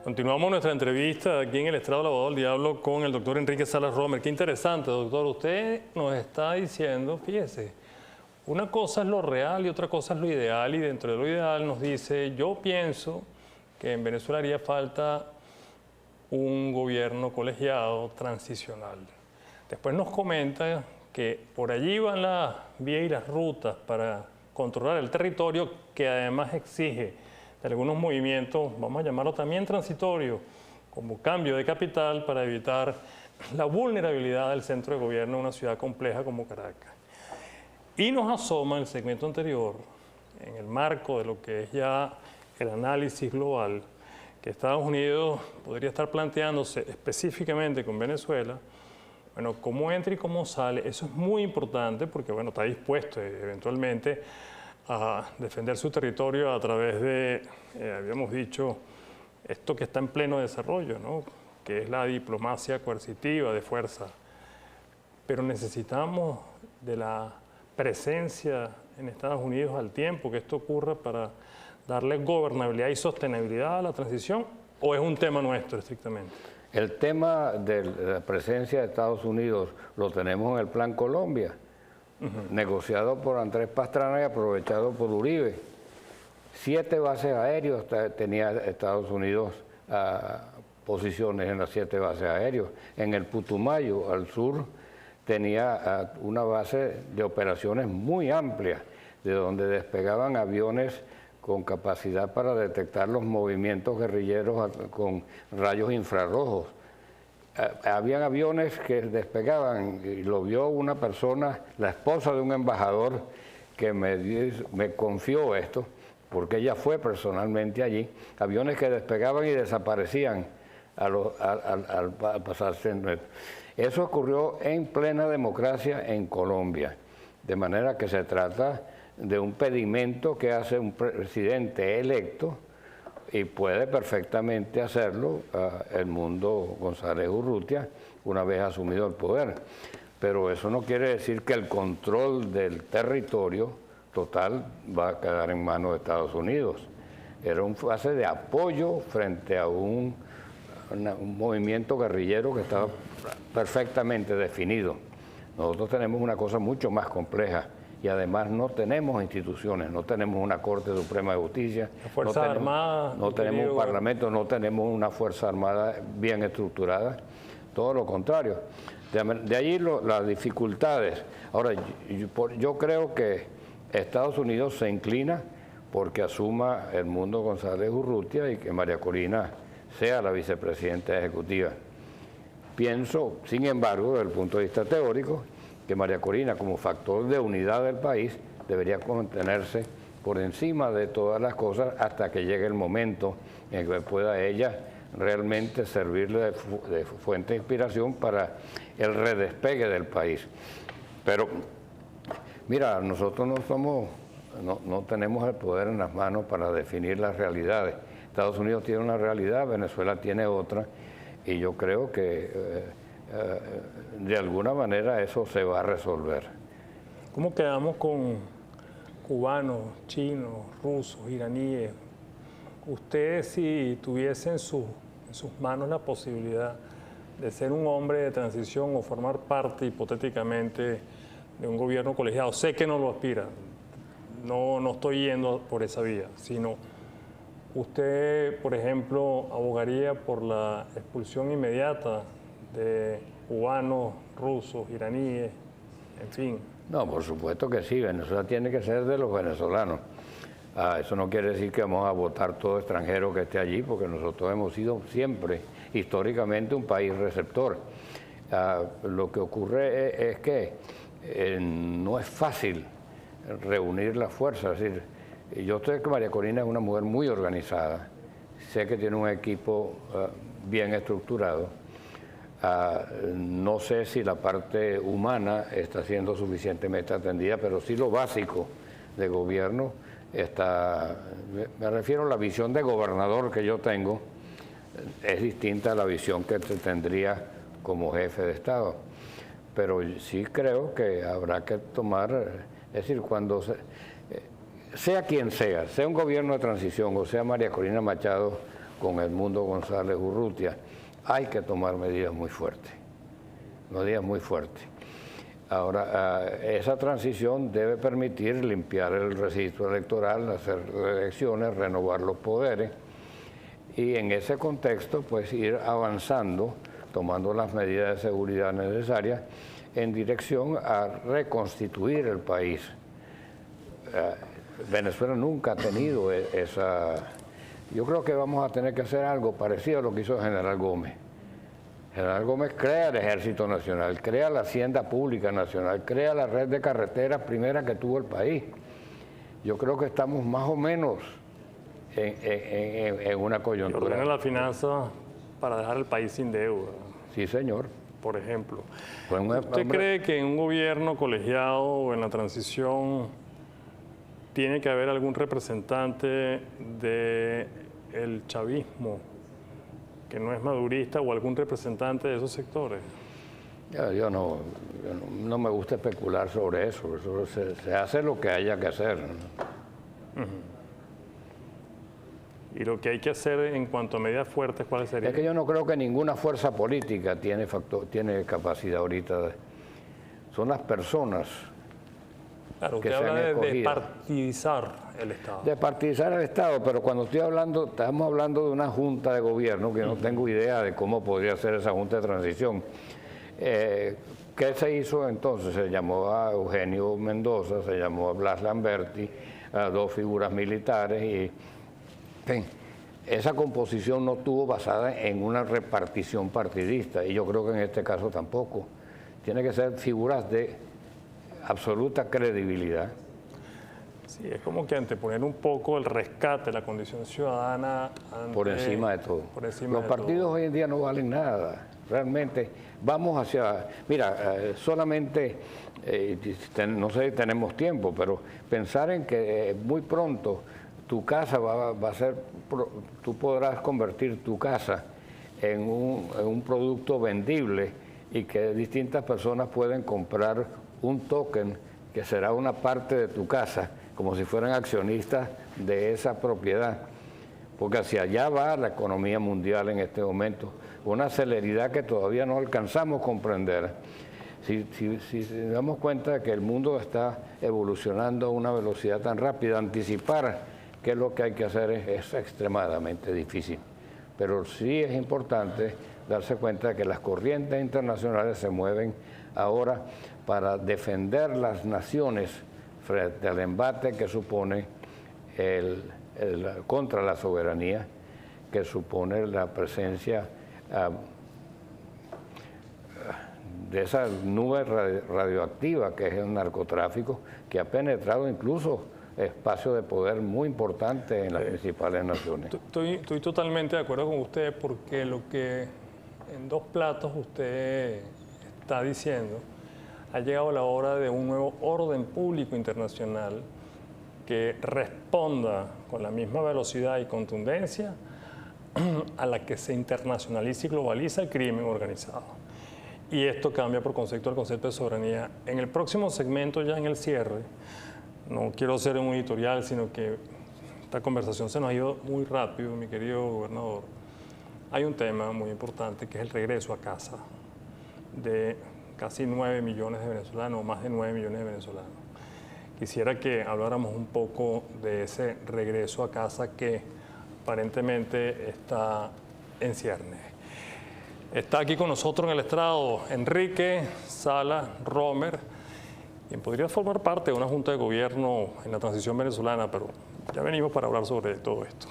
Continuamos nuestra entrevista aquí en el Estrado del Abogado del Diablo con el doctor Enrique Salas Romer. Qué interesante, doctor. Usted nos está diciendo, fíjese, una cosa es lo real y otra cosa es lo ideal. Y dentro de lo ideal nos dice, yo pienso que en Venezuela haría falta un gobierno colegiado transicional. Después nos comenta que por allí van las vías y las rutas para controlar el territorio, que además exige de algunos movimientos, vamos a llamarlo también transitorios, como cambio de capital para evitar la vulnerabilidad del centro de gobierno de una ciudad compleja como Caracas. Y nos asoma en el segmento anterior, en el marco de lo que es ya el análisis global, que Estados Unidos podría estar planteándose específicamente con Venezuela. Bueno, cómo entra y cómo sale, eso es muy importante porque, bueno, está dispuesto eventualmente a defender su territorio a través de, habíamos dicho, esto que está en pleno desarrollo, ¿no? Que es la diplomacia coercitiva de fuerza. Pero necesitamos de la presencia en Estados Unidos al tiempo que esto ocurra para darle gobernabilidad y sostenibilidad a la transición, ¿o es un tema nuestro estrictamente? El tema de la presencia de Estados Unidos lo tenemos en el Plan Colombia, negociado por Andrés Pastrana y aprovechado por Uribe. 7 bases aéreas tenía Estados Unidos, posiciones en las 7 bases aéreas. En el Putumayo, al sur, tenía una base de operaciones muy amplia, de donde despegaban aviones con capacidad para detectar los movimientos guerrilleros con rayos infrarrojos. Habían aviones que despegaban, y lo vio una persona, la esposa de un embajador, que me confió esto, porque ella fue personalmente allí, aviones que despegaban y desaparecían al pasarse. Eso ocurrió en plena democracia en Colombia, de manera que se trata de un pedimento que hace un presidente electo, y puede perfectamente hacerlo el Mundo González Urrutia una vez asumido el poder. Pero eso no quiere decir que el control del territorio total va a quedar en manos de Estados Unidos. Era un fase de apoyo frente a un movimiento guerrillero que estaba perfectamente definido. Nosotros tenemos una cosa mucho más compleja. Y además no tenemos instituciones, no tenemos una Corte Suprema de Justicia, no tenemos un Parlamento, no tenemos una Fuerza Armada bien estructurada, todo lo contrario. De allí las dificultades. Ahora, yo creo que Estados Unidos se inclina porque asuma el Mundo González Urrutia y que María Corina sea la vicepresidenta ejecutiva. Pienso, sin embargo, desde el punto de vista teórico, que María Corina, como factor de unidad del país, debería mantenerse por encima de todas las cosas hasta que llegue el momento en que pueda ella realmente servirle de fuente de inspiración para el redespegue del país. Pero, mira, nosotros no tenemos el poder en las manos para definir las realidades. Estados Unidos tiene una realidad, Venezuela tiene otra, y yo creo que de alguna manera eso se va a resolver. ¿Cómo quedamos con cubanos, chinos, rusos, iraníes? Ustedes, si tuviesen en sus manos la posibilidad de ser un hombre de transición o formar parte hipotéticamente de un gobierno colegiado, sé que no lo aspira, no estoy yendo por esa vía, sino usted, por ejemplo, abogaría por la expulsión inmediata de cubanos, rusos, iraníes, en fin. No, por supuesto que sí, Venezuela tiene que ser de los venezolanos. Eso no quiere decir que vamos a votar todo extranjero que esté allí, porque nosotros hemos sido siempre, históricamente, un país receptor. Lo que ocurre es que no es fácil reunir las fuerzas. Es decir, yo sé que María Corina es una mujer muy organizada, sé que tiene un equipo bien estructurado. No sé si la parte humana está siendo suficientemente atendida, pero sí lo básico de gobierno está. Me refiero a la visión de gobernador que yo tengo, es distinta a la visión que tendría como jefe de Estado. Pero sí creo que habrá que tomar, es decir, cuando sea quien sea un gobierno de transición o sea María Corina Machado con Edmundo González Urrutia, hay que tomar medidas muy fuertes, Ahora, esa transición debe permitir limpiar el registro electoral, hacer elecciones, renovar los poderes y en ese contexto pues ir avanzando, tomando las medidas de seguridad necesarias en dirección a reconstituir el país. Venezuela nunca ha tenido esa... Yo creo que vamos a tener que hacer algo parecido a lo que hizo el general Gómez. General Gómez crea el Ejército Nacional, crea la Hacienda Pública Nacional, crea la red de carreteras primera que tuvo el país. Yo creo que estamos más o menos en una coyuntura. Y ordena la finanza para dejar el país sin deuda. Sí, señor. Por ejemplo. Pues ¿Usted cree que en un gobierno colegiado o en la transición tiene que haber algún representante del chavismo que no es madurista o algún representante de esos sectores? Yo no me gusta especular sobre eso. Se hace lo que haya que hacer. Y lo que hay que hacer en cuanto a medidas fuertes, ¿cuáles serían? Es que yo no creo que ninguna fuerza política tiene capacidad ahorita. Son las personas. Claro, usted habla de despartidizar el Estado. Despartidizar el Estado, pero cuando estamos hablando de una junta de gobierno, que no tengo idea de cómo podría ser esa junta de transición. ¿Qué se hizo entonces? Se llamó a Eugenio Mendoza, se llamó a Blas Lamberti, a dos figuras militares y... En fin, esa composición no estuvo basada en una repartición partidista y yo creo que en este caso tampoco. Tiene que ser figuras de absoluta credibilidad. Sí, es como que anteponer un poco el rescate de la condición ciudadana por encima de todo. Los partidos hoy en día no valen nada. Realmente vamos hacia... Mira, solamente, no sé si tenemos tiempo, pero pensar en que muy pronto tu casa va a ser, tú podrás convertir tu casa en un producto vendible y que distintas personas pueden comprar un token que será una parte de tu casa, como si fueran accionistas de esa propiedad. Porque hacia allá va la economía mundial en este momento, una celeridad que todavía no alcanzamos a comprender. Si nos damos cuenta de que el mundo está evolucionando a una velocidad tan rápida, anticipar qué es lo que hay que hacer es extremadamente difícil. Pero sí es importante darse cuenta de que las corrientes internacionales se mueven ahora para defender las naciones frente al embate que supone contra la soberanía, que supone la presencia de esa nube radioactiva que es el narcotráfico, que ha penetrado incluso espacio de poder muy importante en las principales naciones. Estoy totalmente de acuerdo con usted porque lo que en dos platos usted está diciendo, ha llegado la hora de un nuevo orden público internacional que responda con la misma velocidad y contundencia a la que se internacionaliza y globaliza el crimen organizado. Y esto cambia por concepto el concepto de soberanía. En el próximo segmento, ya en el cierre, no quiero hacer un editorial, sino que esta conversación se nos ha ido muy rápido, mi querido gobernador. Hay un tema muy importante que es el regreso a casa de casi 9 millones de venezolanos, más de 9 millones de venezolanos. Quisiera que habláramos un poco de ese regreso a casa que aparentemente está en ciernes. Está aquí con nosotros en el estrado Enrique Salas Romer, quien podría formar parte de una junta de gobierno en la transición venezolana, pero ya venimos para hablar sobre todo esto.